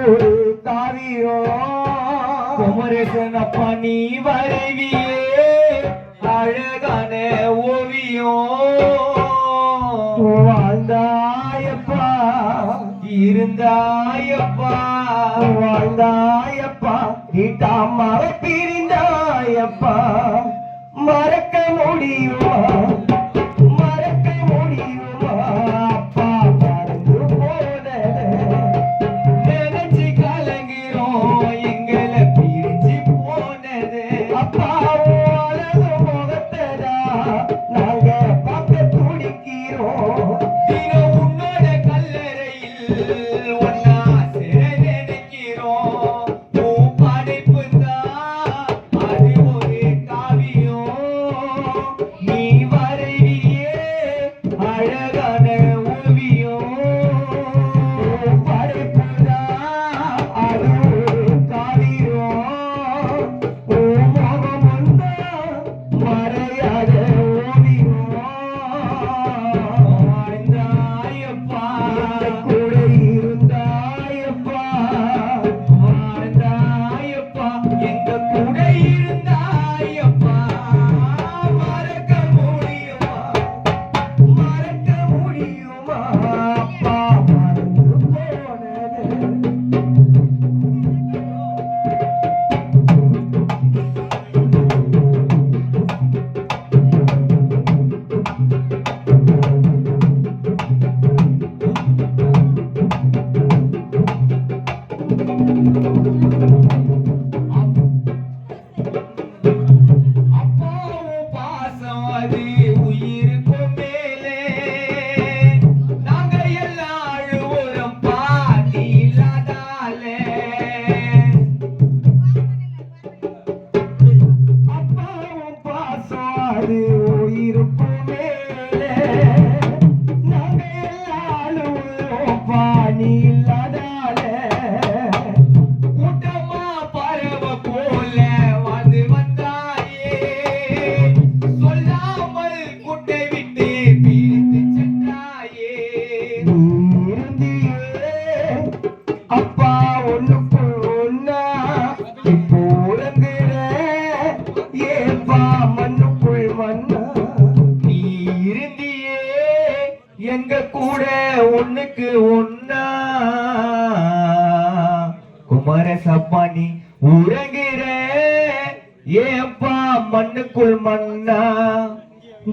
ஒரு காவியம் குமரேசன் அப்பா நீ வரைவியே அழகான ஓவியம் வாழ்ந்தாயப்பா இருந்தாயப்பா வாழ்ந்தாயப்பா வீட்டாமாவை பிரிந்தாயப்பா மறக்க முடியுமா மறக்க முடியுமா அப்பா மறந்து போனது நினைச்சு கலங்கிறோம் எங்களை பிரிஞ்சு போனது அப்பா அழகு முகத்ததா நாங்க பார்க்க துடிக்கிறோம் தினம் உன்னோட கல்லறையில் ஒன்னா சேர நினைக்கிறோம் உன் படைப்பு தான் அது ஒரு காவியம் நீ வரைவியே அழகான ஓவியம் உன் படைப்பு தான் அது ஒரு காவியம் உன் முகம் தான் மறையாத ஓவியம் வாழ்ந்தாயப்பா கூட இருந்தாயப்பா வாழ்ந்தாயப்பா எங்க கூட இருந்தாயப்பா மறக்க முடியுமா மறக்க முடியுமா அப்பா மறந்து போனது அப்பாவும் பாசம் அது உயிருக்கும் மேலே நாங்க எல்லாம் அழுவுறோம் பாதி இல்லாதாலே அப்பாவும் பாசம் அது உயிருக்கும் மேலே நாங்க எல்லாம் அழுவுறோம் பாதி இல்லாதாலே கூட்டமா பறவை போல வந்து வந்தாயே சொல்லாமல் கூட்டை விட்டு பிரித்து சென்றாயே இருந்தியே அப்பா ஒண்ணுக்குள் ஒண்ணா இப்போ உறங்குற ஏப்பா மண்ணுக்குள் மண்ணா நீ இருந்தியே எங்க கூட ஒண்ணுக்கு ஒண்ணா குமரசப்பா நீ உறங்குற ஏப்பா மண்ணுக்குள் மண்ணா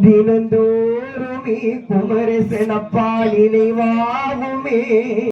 தினந்தோறுமே குமரசனப்பா நினைவாகுமே